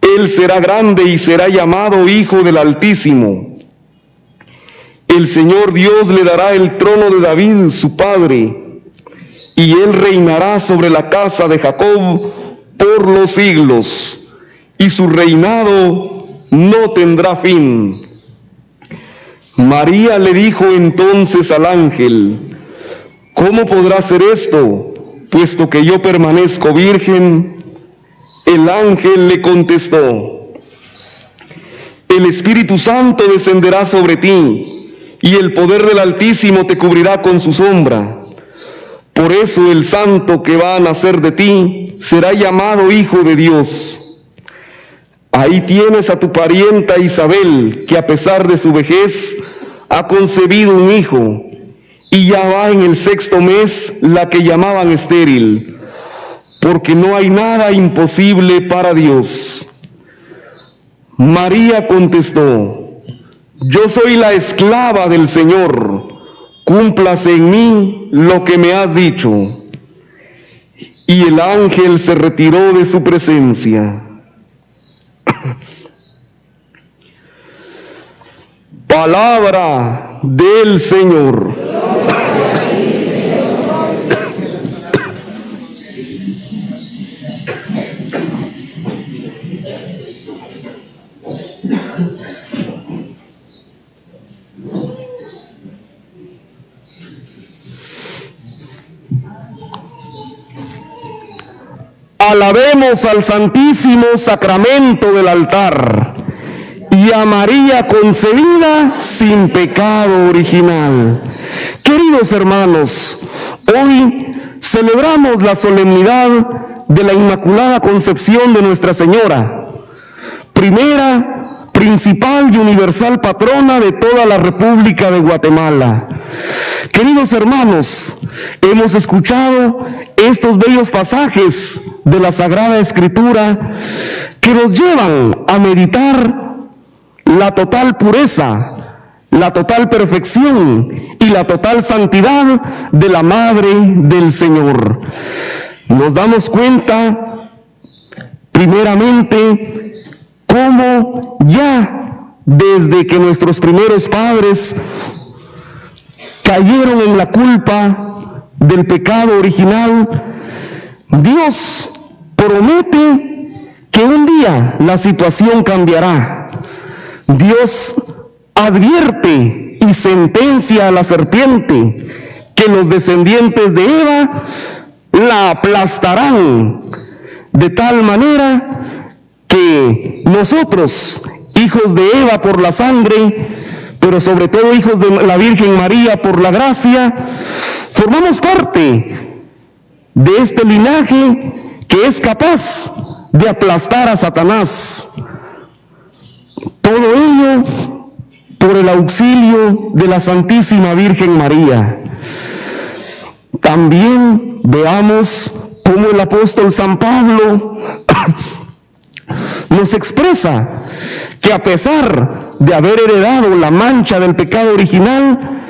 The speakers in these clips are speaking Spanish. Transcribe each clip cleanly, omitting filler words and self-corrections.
Él será grande y será llamado Hijo del Altísimo. El Señor Dios le dará el trono de David, su padre, y él reinará sobre la casa de Jacob por los siglos, y su reinado no tendrá fin. María le dijo entonces al ángel: ¿cómo podrá ser esto, puesto que yo permanezco virgen? El ángel le contestó: el Espíritu Santo descenderá sobre ti, y el poder del Altísimo te cubrirá con su sombra. Por eso el santo que va a nacer de ti será llamado Hijo de Dios. Ahí tienes a tu parienta Isabel, que a pesar de su vejez ha concebido un hijo, y ya va en el 6º mes la que llamaban estéril, porque no hay nada imposible para Dios. María contestó: yo soy la esclava del Señor, cúmplase en mí lo que me has dicho. Y el ángel se retiró de su presencia. Palabra del Señor. Alabemos al Santísimo Sacramento del altar y a María concebida sin pecado original. Queridos hermanos, hoy celebramos la solemnidad de la Inmaculada Concepción de Nuestra Señora, primera, principal y universal patrona de toda la República de Guatemala. Queridos hermanos, hemos escuchado estos bellos pasajes de la Sagrada Escritura que nos llevan a meditar la total pureza, la total perfección y la total santidad de la Madre del Señor. Nos damos cuenta, primeramente, cómo ya desde que nuestros primeros padres cayeron en la culpa del pecado original, Dios promete que un día la situación cambiará. Dios advierte y sentencia a la serpiente que los descendientes de Eva la aplastarán, de tal manera que nosotros, hijos de Eva por la sangre, pero sobre todo hijos de la Virgen María por la gracia, formamos parte de este linaje que es capaz de aplastar a Satanás. Todo ello por el auxilio de la Santísima Virgen María. También veamos cómo el apóstol San Pablo nos expresa que a pesar de haber heredado la mancha del pecado original,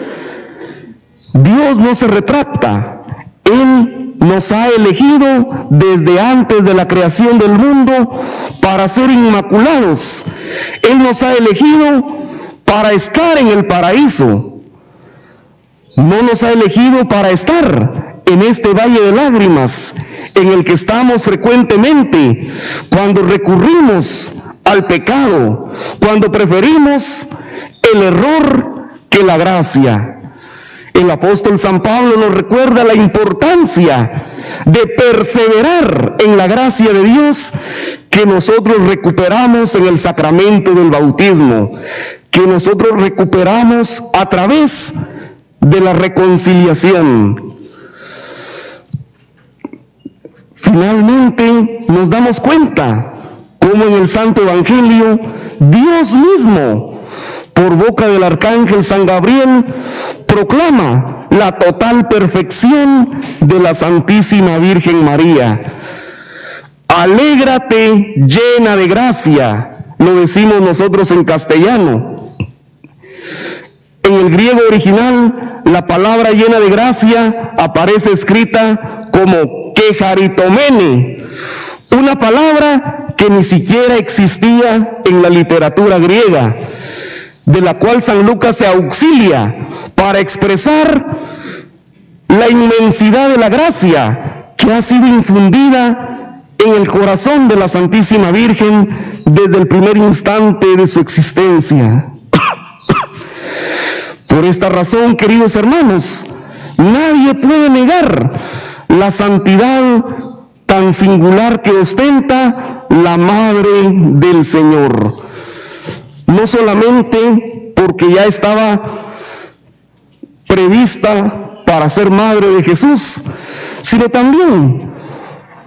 Dios no se retracta. Él nos ha elegido desde antes de la creación del mundo para ser inmaculados. Él nos ha elegido para estar en el paraíso. No nos ha elegido para estar en este valle de lágrimas en el que estamos frecuentemente cuando recurrimos al pecado, cuando preferimos el error que la gracia. El apóstol San Pablo nos recuerda la importancia de perseverar en la gracia de Dios que nosotros recuperamos en el sacramento del bautismo, que nosotros recuperamos a través de la reconciliación. Finalmente nos damos cuenta cómo en el Santo Evangelio Dios mismo, por boca del arcángel San Gabriel, proclama la total perfección de la Santísima Virgen María. Alégrate llena de gracia, lo decimos nosotros en castellano. En el griego original, la palabra llena de gracia aparece escrita como quejaritomene, una palabra que ni siquiera existía en la literatura griega, de la cual San Lucas se auxilia para expresar la inmensidad de la gracia que ha sido infundida en el corazón de la Santísima Virgen desde el primer instante de su existencia. Por esta razón, queridos hermanos, nadie puede negar la santidad tan singular que ostenta la Madre del Señor. No solamente porque ya estaba prevista para ser madre de Jesús, sino también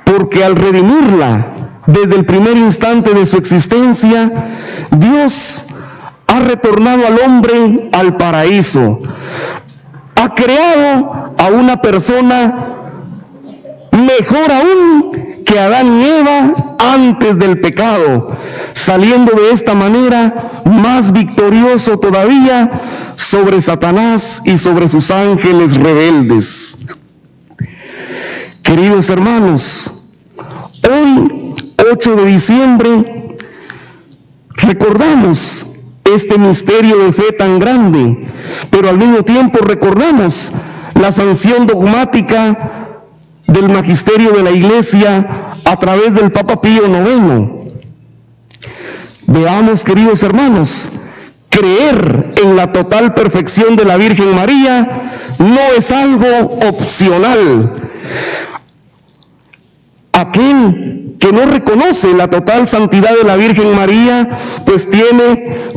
porque al redimirla desde el primer instante de su existencia, Dios ha retornado al hombre al paraíso, ha creado a una persona mejor aún que Adán y Eva antes del pecado, saliendo de esta manera más victorioso todavía sobre Satanás y sobre sus ángeles rebeldes. Queridos hermanos, hoy, 8 de diciembre, recordamos este misterio de fe tan grande, pero al mismo tiempo recordamos la sanción dogmática del magisterio de la Iglesia a través del Papa Pío IX. Veamos, queridos hermanos, creer en la total perfección de la Virgen María no es algo opcional. Aquel que no reconoce la total santidad de la Virgen María, pues tiene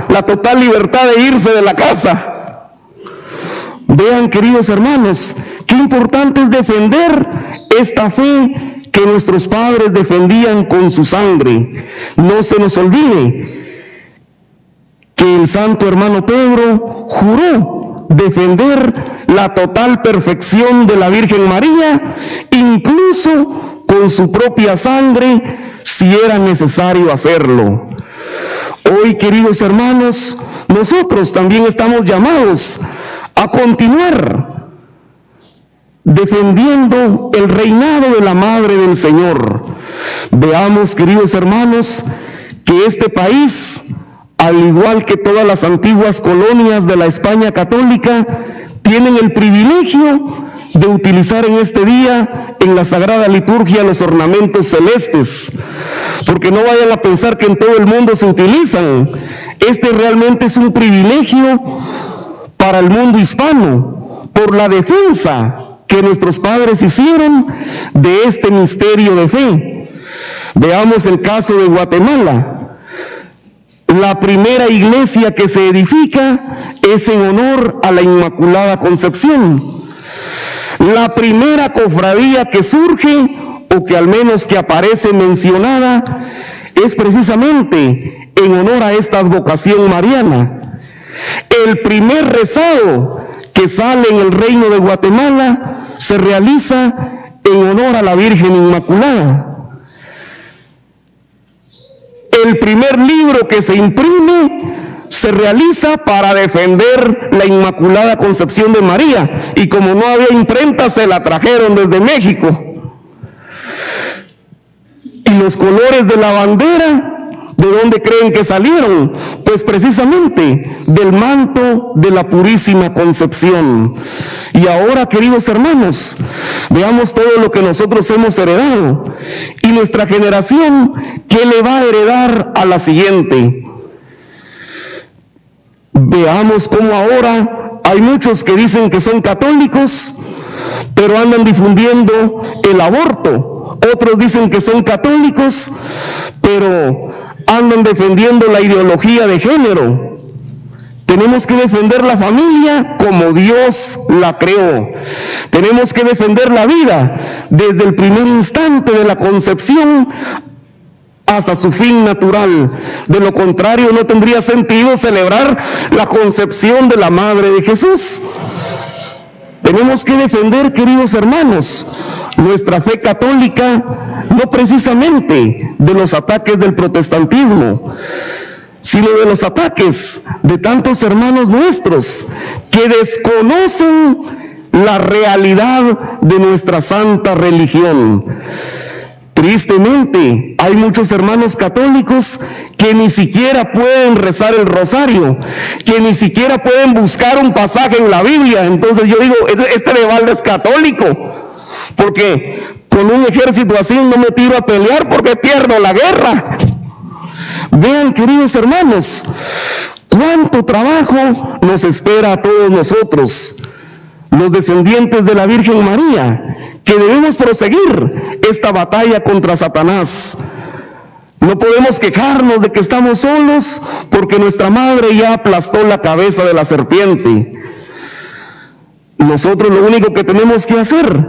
la total libertad de irse de la casa. Vean, queridos hermanos, qué importante es defender esta fe que nuestros padres defendían con su sangre. No se nos olvide que el santo hermano Pedro juró defender la total perfección de la Virgen María, incluso con su propia sangre, si era necesario hacerlo. Hoy, queridos hermanos, nosotros también estamos llamados a continuar defendiendo el reinado de la Madre del Señor. Veamos, queridos hermanos, que este país, al igual que todas las antiguas colonias de la España católica, tienen el privilegio de utilizar en este día, en la Sagrada Liturgia, los ornamentos celestes, porque no vayan a pensar que en todo el mundo se utilizan. Este realmente es un privilegio para el mundo hispano, por la defensa que nuestros padres hicieron de este misterio de fe. Veamos el caso de Guatemala. La primera iglesia que se edifica es en honor a la Inmaculada Concepción. La primera cofradía que surge, o que al menos que aparece mencionada, es precisamente en honor a esta advocación mariana. El primer rezado que sale en el reino de Guatemala se realiza en honor a la Virgen Inmaculada. El primer libro que se imprime se realiza para defender la Inmaculada Concepción de María, y como no había imprenta, se la trajeron desde México. Y los colores de la bandera, ¿de dónde creen que salieron? Pues precisamente del manto de la Purísima Concepción. Y ahora, queridos hermanos, veamos todo lo que nosotros hemos heredado, y nuestra generación, ¿qué le va a heredar a la siguiente? Veamos cómo ahora hay muchos que dicen que son católicos, pero andan difundiendo el aborto. Otros dicen que son católicos, pero andan defendiendo la ideología de género. Tenemos que defender la familia como Dios la creó. Tenemos que defender la vida desde el primer instante de la concepción hasta su fin natural. De lo contrario, no tendría sentido celebrar la concepción de la Madre de Jesús. Tenemos que defender, queridos hermanos, nuestra fe católica, no precisamente de los ataques del protestantismo, sino de los ataques de tantos hermanos nuestros que desconocen la realidad de nuestra santa religión. Tristemente, hay muchos hermanos católicos que ni siquiera pueden rezar el rosario, que ni siquiera pueden buscar un pasaje en la Biblia. Entonces yo digo, este de balde es católico, porque con un ejército así no me tiro a pelear porque pierdo la guerra. Vean, queridos hermanos, cuánto trabajo nos espera a todos nosotros, los descendientes de la Virgen María, que debemos proseguir esta batalla contra Satanás. No podemos quejarnos de que estamos solos, porque nuestra madre ya aplastó la cabeza de la serpiente. Nosotros lo único que tenemos que hacer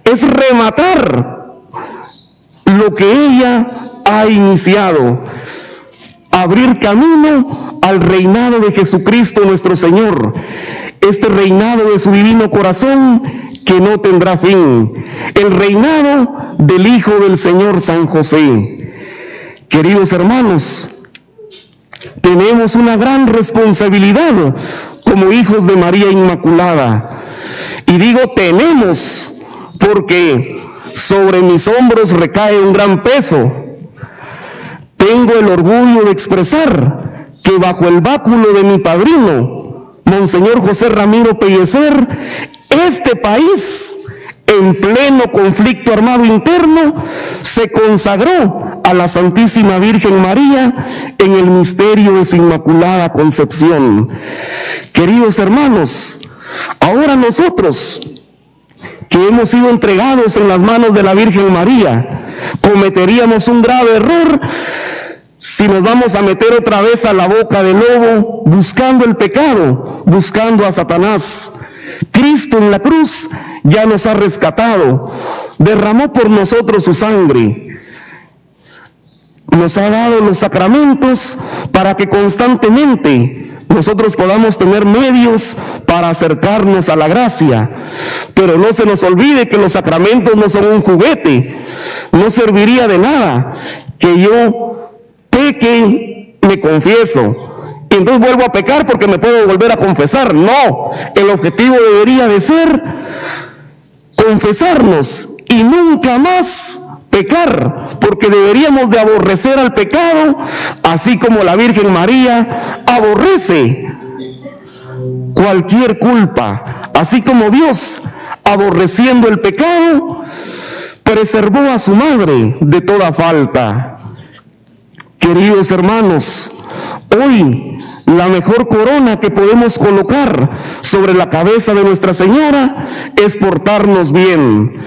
es rematar lo que ella ha iniciado, abrir camino al reinado de Jesucristo nuestro Señor, este reinado de su divino corazón que no tendrá fin, el reinado del Hijo del Señor San José. Queridos hermanos, tenemos una gran responsabilidad como hijos de María Inmaculada. Y digo tenemos, porque sobre mis hombros recae un gran peso. Tengo el orgullo de expresar que bajo el báculo de mi padrino, Monseñor José Ramiro Pellecer, este país, en pleno conflicto armado interno, se consagró a la Santísima Virgen María en el misterio de su Inmaculada Concepción. Queridos hermanos, ahora nosotros, que hemos sido entregados en las manos de la Virgen María, cometeríamos un grave error si nos vamos a meter otra vez a la boca del lobo buscando el pecado, buscando a Satanás. Cristo en la cruz ya nos ha rescatado, derramó por nosotros su sangre, nos ha dado los sacramentos para que constantemente nosotros podamos tener medios para acercarnos a la gracia. Pero no se nos olvide que los sacramentos no son un juguete. No serviría de nada que yo peque, me confieso, y entonces vuelvo a pecar porque me puedo volver a confesar. No, el objetivo debería de ser confesarnos y nunca más pecar, porque deberíamos de aborrecer al pecado, así como la Virgen María aborrece cualquier culpa, así como Dios, aborreciendo el pecado, preservó a su madre de toda falta. Queridos hermanos, hoy la mejor corona que podemos colocar sobre la cabeza de Nuestra Señora es portarnos bien,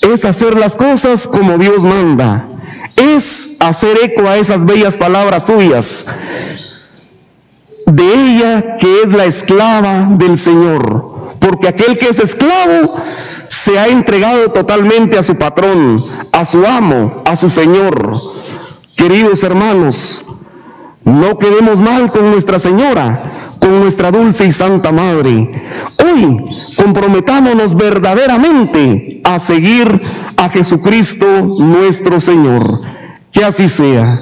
es hacer las cosas como Dios manda, es hacer eco a esas bellas palabras suyas, de ella que es la esclava del Señor, porque aquel que es esclavo se ha entregado totalmente a su patrón, a su amo, a su Señor. Queridos hermanos, no quedemos mal con Nuestra Señora, con nuestra dulce y santa Madre. Hoy comprometámonos verdaderamente a seguir a Jesucristo nuestro Señor. Que así sea.